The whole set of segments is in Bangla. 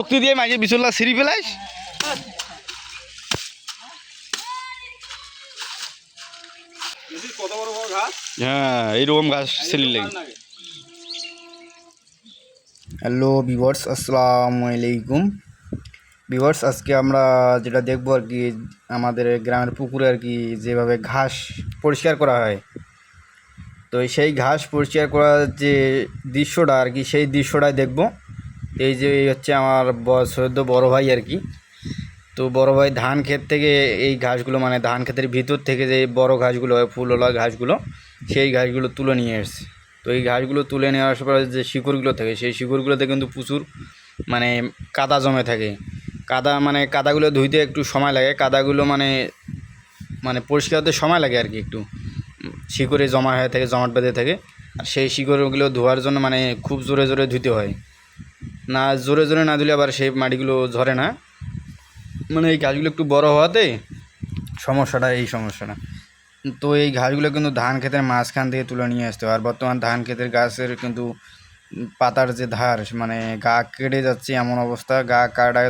শক্তি দিয়ে মাঝে বিচল্লা সিঁড়ি ফেলাইস। হ্যাঁ, এইরকম ঘাস ছিলি লাগে। হ্যালো ভিউয়ার্স, আসসালামু আলাইকুম ভিউয়ার্স। আজকে আমরা যেটা দেখবো আর কি, আমাদের গ্রামের পুকুরে আর কি যেভাবে ঘাস পরিষ্কার করা হয়, তো সেই ঘাস পরিষ্কার করার যে দৃশ্যটা আর কি, সেই দৃশ্যটাই দেখবো। এই যে হচ্ছে আমার সদ্য বড় ভাই আর কি। তো বড় ভাই ধান ক্ষেত থেকে এই ঘাসগুলো, মানে ধান ক্ষেতের ভিতর থেকে যে বড় ঘাসগুলো হয়, ফুলওয়ালা ঘাসগুলো, সেই ঘাসগুলো তুলে নিয়ে এসছে। তো এই ঘাসগুলো তুলে নিয়ে আসার পরে যে শিকড়গুলো থাকে, সেই শিকড়গুলোতে কিন্তু প্রচুর মানে কাদা জমে থাকে। কাদাগুলো ধুইতে একটু সময় লাগে, কাদাগুলো মানে পরিষ্কার হতে সময় লাগে আর কি, একটু শিকড়ে জমা হয়ে থাকে, জমাট বেঁধে থাকে। আর সেই শিকড়গুলো ধোয়ার জন্য মানে খুব জোরে জোরে ধুতে হয়, না জোরে জোরে না ধুলে আবার সেই মাটিগুলো ঝরে না। মানে এই ঘাসগুলো একটু বড় হওয়াতে এই সমস্যাটা। তো এই ঘাসগুলো কিন্তু ধান ক্ষেতের মাঝখান থেকে তুলে নিয়ে আসতে হয়। আর বর্তমান ধান ক্ষেতের গাছের কিন্তু পাতার যে ধার, মানে গা কেটে যাচ্ছে এমন অবস্থা। গা কাটা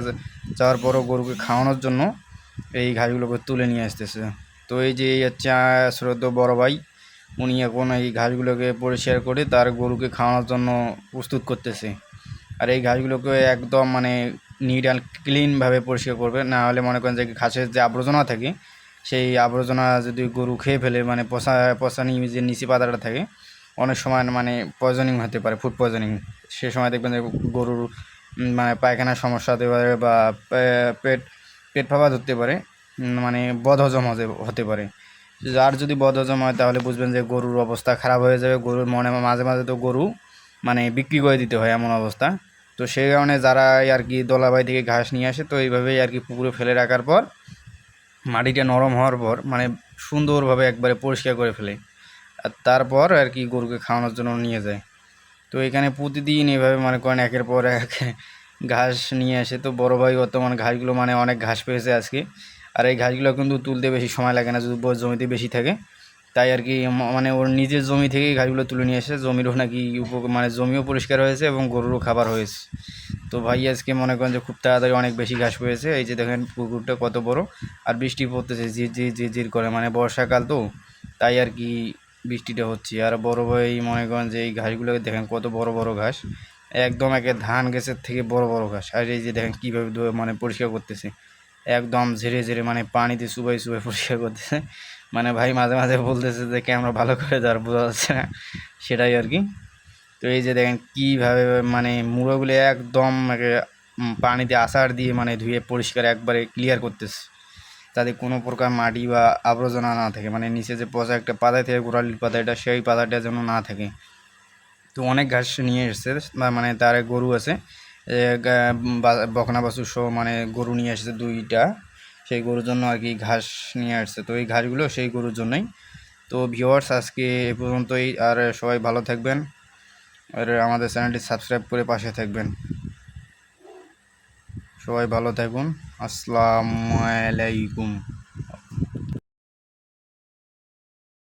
যাওয়ার পরও গরুকে খাওয়ানোর জন্য এই ঘাসগুলোকে তুলে নিয়ে আসতেছে। তো এই যে হচ্ছে শ্রদ্ধ বড় ভাই, উনি এখন এই ঘাসগুলোকে পরিষ্কার করে তার গরুকে খাওয়ানোর জন্য প্রস্তুত করতেছে। আর এই ঘাসগুলোকে একদম মানে নিট অ্যান্ড ক্লিনভাবে পরিষ্কার করবে, না হলে মনে করেন যে ঘাসের যে আবর্জনা থাকে, সেই আবর্জনা যদি গরু খেয়ে ফেলে, মানে পচানি যে নিচে পাতাটা থাকে, অনেক সময় মানে পয়জনিং হতে পারে, ফুড পয়জনিং। সে সময় দেখবেন যে গরুর মানে পায়খানার সমস্যা হতে পারে, বা পেট পেট ফাঁপা ধরতে পারে, মানে বদহজম হতে পারে। আর যদি বদহজম হয় তাহলে বুঝবেন যে গরুর অবস্থা খারাপ হয়ে যাবে। গরুর মাঝে মাঝে তো গরু মানে বিক্রি করে দিতে হয় এমন অবস্থা। তো সেই কারণে যারা আর কি দলাবাই থেকে ঘাস নিয়ে আসে, তো এইভাবেই আর কি পুকুরে ফেলে রাখার পর মাটিটা নরম হওয়ার পর মানে সুন্দরভাবে একবারে পরিষ্কার করে ফেলে। আর তারপর আর কি গরুকে খাওয়ানোর জন্য নিয়ে যায়। তো এখানে প্রতিদিন এভাবে মনে করেন একের পর এক ঘাস নিয়ে আসে। তো বড় ভাই বর্তমান ঘাসগুলো মানে অনেক ঘাস পেয়েছে আজকে। আর এই ঘাসগুলো কিন্তু তুলতে বেশি সময় লাগে না, যদি জমিতে বেশি থাকে। তাই আর কি মানে ওর নিজের জমি থেকেই ঘাসগুলো তুলে নিয়ে এসে, জমিরও নাকি মানে জমিও পরিষ্কার হয়েছে এবং গরুরও খাবার হয়েছে। তো ভাই আজকে মনে করেন যে খুব তাড়াতাড়ি অনেক বেশি ঘাস পেয়েছে। এই যে দেখেন পুকুরটা কত বড়, আর বৃষ্টি পড়তেছে ঝির করে, মানে বর্ষাকাল তো, তাই আর কি বৃষ্টিটা হচ্ছে। আর বড় ভাই মনে করেন যে এই ঘাসগুলোকে দেখেন কত বড় বড় ঘাস, একদম একে ধান গাছের থেকে বড় বড় ঘাস। আর এই যে দেখেন কীভাবে মানে পরিষ্কার করতেছে, একদম ঝেড়ে ঝেড়ে মানে পানিতে চুবাই চুবাই পরিষ্কার করতেছে। মানে ভাই মাঝে মাঝে বলতেছে যে ক্যামেরা ভালো করে যার বোঝা যাচ্ছে না, সেটাই আর কি। তো এই যে দেখেন কীভাবে মানে মুড়োগুলো একদম পানিতে আছাড় দিয়ে মানে ধুয়ে পরিষ্কার একবারে ক্লিয়ার করতেছে, তাতে কোনো প্রকার মাটি বা আবর্জনা না থাকে। মানে নিচে যে পচা একটা পাতা থেকে গোড়ালির পাতা, এটা সেই পাতাটা যেন না থাকে। তো অনেক ঘাস নিয়ে এসছে, মানে তার গরু আছে, বকনা বাছুর সহ মানে গরু নিয়ে এসেছে দুইটা, সেই গরুর জন্য আর কি ঘাস নিয়ে আসছে। তো এই ঘাসগুলো সেই গরুর জন্যই। তো ভিউয়ার্স আজকে এ পর্যন্তই। আর সবাই ভালো থাকবেন, আর আমাদের চ্যানেলটি সাবস্ক্রাইব করে পাশে থাকবেন। সবাই ভালো থাকুন, আসসালামু আলাইকুম।